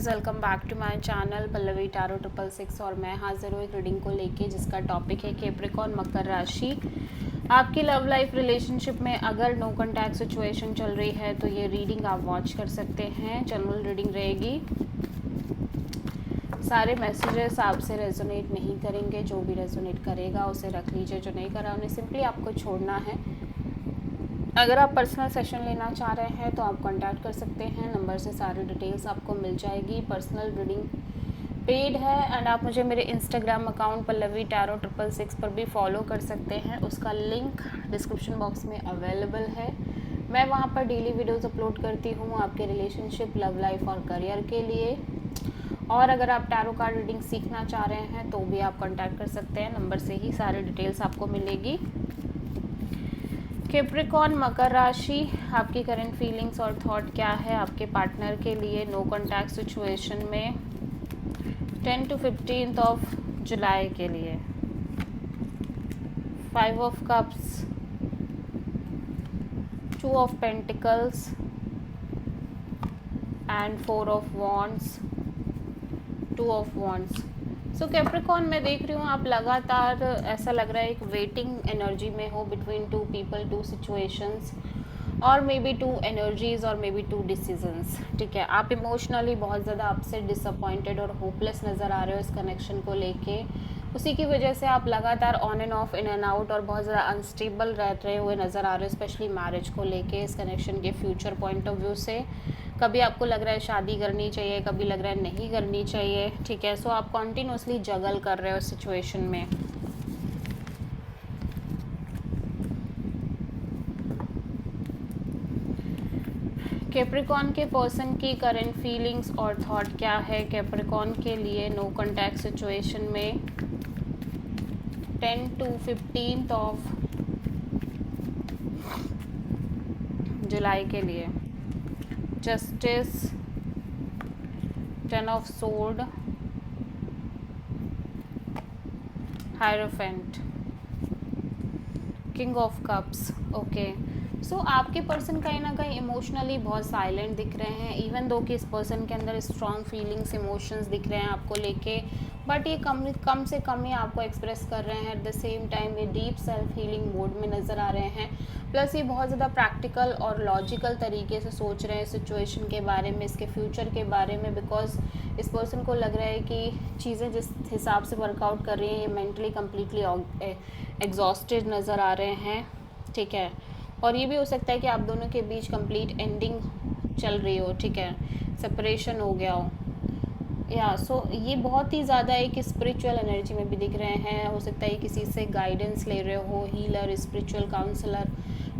Welcome back to my channel Pallavi tarot 666 और मैं हाजिर हूँ एक रीडिंग को लेके जिसका टॉपिक है कैप्रिकॉर्न मकर राशि। आपकी लव लाइफ रिलेशनशिप में अगर नो कॉन्टैक्ट सिचुएशन चल रही है तो ये रीडिंग आप वॉच कर सकते हैं। जनरल रीडिंग रहेगी। सारे मैसेजेस आपसे रेजोनेट नहीं करेंगे, जो भी रेजोनेट करेगा उसे रख लीजिए, जो नहीं करा उन्हें सिंपली आपको छोड़ना है। अगर आप पर्सनल सेशन लेना चाह रहे हैं तो आप कांटेक्ट कर सकते हैं, नंबर से सारी डिटेल्स आपको मिल जाएगी। पर्सनल रीडिंग पेड है एंड आप मुझे मेरे इंस्टाग्राम अकाउंट पल्लवी टैरो 666 पर भी फॉलो कर सकते हैं। उसका लिंक डिस्क्रिप्शन बॉक्स में अवेलेबल है। मैं वहाँ पर डेली वीडियोज़ अपलोड करती हूँ आपके रिलेशनशिप, लव लाइफ और करियर के लिए। और अगर आप टैरो कार्ड रीडिंग सीखना चाह रहे हैं तो भी आप कांटेक्ट कर सकते हैं, नंबर से ही सारी डिटेल्स आपको मिलेगी। कैप्रिकॉर्न मकर राशि, आपकी करंट फीलिंग्स और थॉट क्या है आपके पार्टनर के लिए नो कॉन्टैक्ट सिचुएशन में 10 to 15 ऑफ जुलाई के लिए। 5 of cups, 2 of pentacles and 4 of wands, 2 of wands. So Capricorn मैं देख रही हूँ आप लगातार ऐसा लग रहा है एक वेटिंग एनर्जी में हो between two people, two situations और मे बी टू एनर्जीज और मे बी टू डिसीजंस। ठीक है, आप इमोशनली बहुत ज़्यादा अपसेट, डिसअपॉइंटेड और होपलेस नज़र आ रहे हो इस कनेक्शन को लेके। उसी की वजह से आप लगातार on end of, in and out और बहुत ज़्यादा अनस्टेबल रहते हुए नज़र आ रहे हो, स्पेशली मैरिज को लेके, इस कनेक्शन के फ्यूचर पॉइंट ऑफ व्यू से। कभी आपको लग रहा है शादी करनी चाहिए, कभी लग रहा है नहीं करनी चाहिए। ठीक है, सो आप कॉन्टिन्यूसली जगल कर रहे हो सिचुएशन में। कैप्रिकॉर्न के पर्सन की करंट फीलिंग्स और थॉट क्या है कैप्रिकॉर्न के लिए नो कॉन्टैक्ट सिचुएशन में 10 to 15 ऑफ जुलाई के लिए। Justice, 10 of sword, hierophant, king of cups. Okay, so आपके पर्सन कहीं ना कहीं इमोशनली बहुत साइलेंट दिख रहे हैं, इवन दो कि इस पर्सन के अंदर स्ट्रॉन्ग फीलिंग्स, इमोशंस दिख रहे हैं आपको लेके, बट ये कम से कम ही आपको एक्सप्रेस कर रहे हैं। एट द सेम टाइम ये डीप सेल्फ हीलिंग मोड में नज़र आ रहे हैं। प्लस ये बहुत ज़्यादा प्रैक्टिकल और लॉजिकल तरीके से सोच रहे हैं सिचुएशन के बारे में, इसके फ्यूचर के बारे में, बिकॉज इस पर्सन को लग रहा है कि चीज़ें जिस हिसाब से वर्कआउट कर रही हैं ये मेंटली कम्प्लीटली एग्जॉस्टेड नज़र आ रहे हैं। ठीक है, और ये भी हो सकता है कि आप दोनों के बीच कंप्लीट एंडिंग चल रही हो। ठीक है, सेपरेशन हो गया हो या सो ये बहुत ही ज़्यादा एक स्पिरिचुअल एनर्जी में भी दिख रहे हैं। हो सकता है किसी से गाइडेंस ले रहे हो, हीलर, स्पिरिचुअल काउंसलर,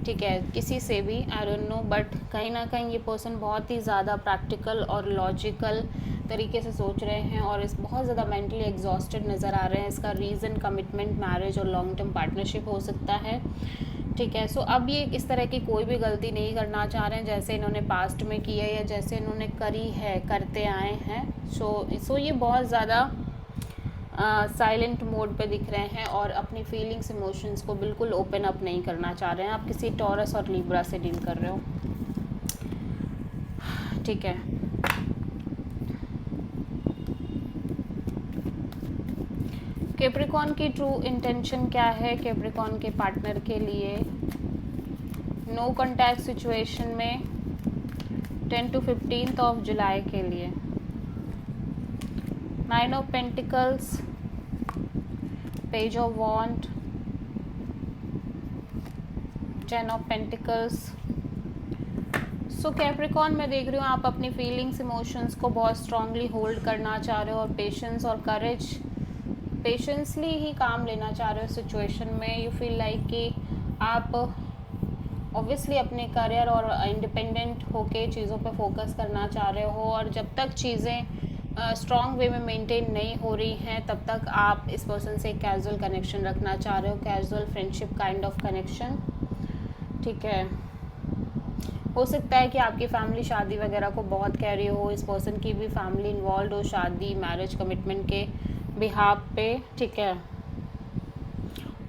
ठीक है, किसी से भी, आई डोंट नो, बट कहीं ना कहीं ये पर्सन बहुत ही ज़्यादा प्रैक्टिकल और लॉजिकल तरीके से सोच रहे हैं और इस बहुत ज़्यादा मेंटली एग्जॉस्टेड नज़र आ रहे हैं। इसका रीज़न कमिटमेंट, मैरिज और लॉन्ग टर्म पार्टनरशिप हो सकता है। ठीक है, सो अब ये इस तरह की कोई भी गलती नहीं करना चाह रहे हैं जैसे इन्होंने पास्ट में की है या जैसे इन्होंने करी है, करते आए हैं। सो ये बहुत ज़्यादा साइलेंट मोड पे दिख रहे हैं और अपनी फीलिंग्स, इमोशंस को बिल्कुल ओपन अप नहीं करना चाह रहे हैं। आप किसी टॉरस और लिब्रा से डील कर रहे हो। ठीक है, कैप्रिकॉर्न की ट्रू इंटेंशन क्या है कैप्रिकॉर्न के पार्टनर के लिए नो कॉन्टैक्ट सिचुएशन में 10 to 15 ऑफ जुलाई के लिए। 9 of pentacles, page of wand, 10 of pentacles. So Capricorn मैं देख रही हूँ आप अपनी फीलिंग्स, इमोशंस को बहुत स्ट्रांगली होल्ड करना चाह रहे हो और पेशेंस और करेज, पेशेंसली ही काम लेना चाह रहे हो सिचुएशन में। यू फील लाइक कि आप ऑब्वियसली अपने करियर और इंडिपेंडेंट होके चीज़ों पे फोकस करना चाह रहे हो और जब तक चीज़ें स्ट्रॉन्ग वे में मेंटेन नहीं हो रही हैं तब तक आप इस पर्सन से कैजुअल कनेक्शन रखना चाह रहे हो, casual friendship kind of connection. ठीक है, हो सकता है कि आपकी फैमिली शादी वगैरह को बहुत कह रही हो, इस पर्सन की भी फैमिली इन्वॉल्व हो शादी, मैरिज, कमिटमेंट के बिहाफ पे। ठीक है,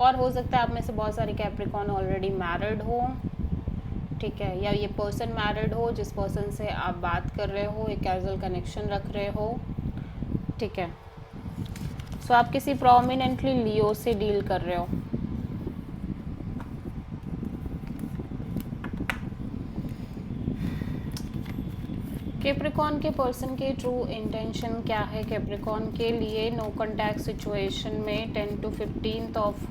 और हो सकता है आप में से बहुत सारे कैप्रिकॉर्न ऑलरेडी मैरिड हो। ठीक है, या ये पर्सन मैरिड हो जिस पर्सन से आप बात कर रहे हो, एक कैजुअल कनेक्शन रख रहे हो, ठीक है। सो आप किसी प्रोमिनेंटली लियो से डील कर रहे हो। कैप्रिकॉर्न के पर्सन के ट्रू इंटेंशन क्या है कैप्रिकॉर्न के लिए नो कॉन्टैक्ट सिचुएशन में 10 to 15 ऑफ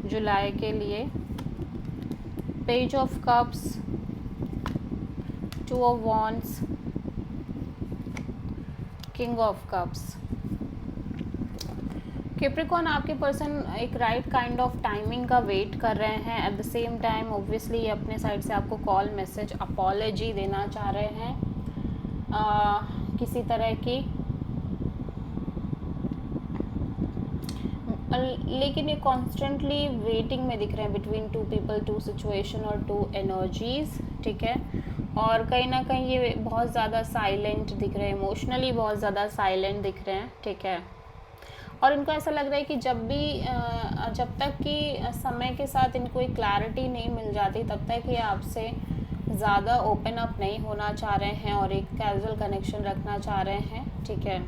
जुलाई के लिए? Page of cups, 2 of wands, king of cups. Capricorn आपके पर्सन एक राइट काइंड ऑफ टाइमिंग का वेट कर रहे हैं। At the same time obviously अपने साइड से आपको कॉल, मैसेज, अपॉलॉजी देना चाह रहे हैं किसी तरह की, लेकिन ये कॉन्स्टेंटली वेटिंग में दिख रहे हैं बिटवीन 2 पीपल, 2 सिचुएशन और 2 एनर्जीज, ठीक है। और कहीं ना कहीं ये बहुत ज़्यादा साइलेंट दिख रहे हैं, इमोशनली बहुत ज़्यादा साइलेंट दिख रहे हैं, ठीक है। और इनको ऐसा लग रहा है कि जब तक कि समय के साथ इनको एक क्लैरिटी नहीं मिल जाती तब तक ये आपसे ज़्यादा ओपन अप नहीं होना चाह रहे हैं और एक कैजुअल कनेक्शन रखना चाह रहे हैं, ठीक है।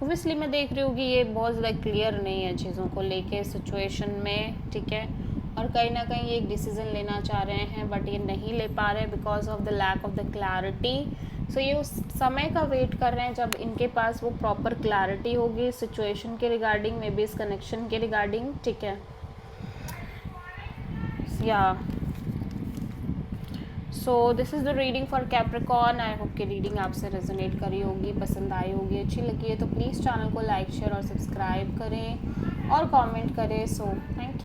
ऑब्वियसली मैं देख रही हूँ कि ये बहुत ज़्यादा क्लियर नहीं है चीज़ों को लेके सिचुएशन में, ठीक है। और कहीं ना कहीं ये एक डिसीज़न लेना चाह रहे हैं बट ये नहीं ले पा रहे because of the lack of the clarity. So ये उस समय का वेट कर रहे हैं जब इनके पास वो प्रॉपर क्लैरिटी होगी सिचुएशन के रिगार्डिंग, मे बी इस कनेक्शन के रिगार्डिंग, ठीक है। या so this is the reading for Capricorn. I hope कि रीडिंग आपसे रेजोनेट करी होगी, पसंद आई होगी, अच्छी लगी है तो प्लीज़ चैनल को लाइक, शेयर और सब्सक्राइब करें और कमेंट करें। So thank you.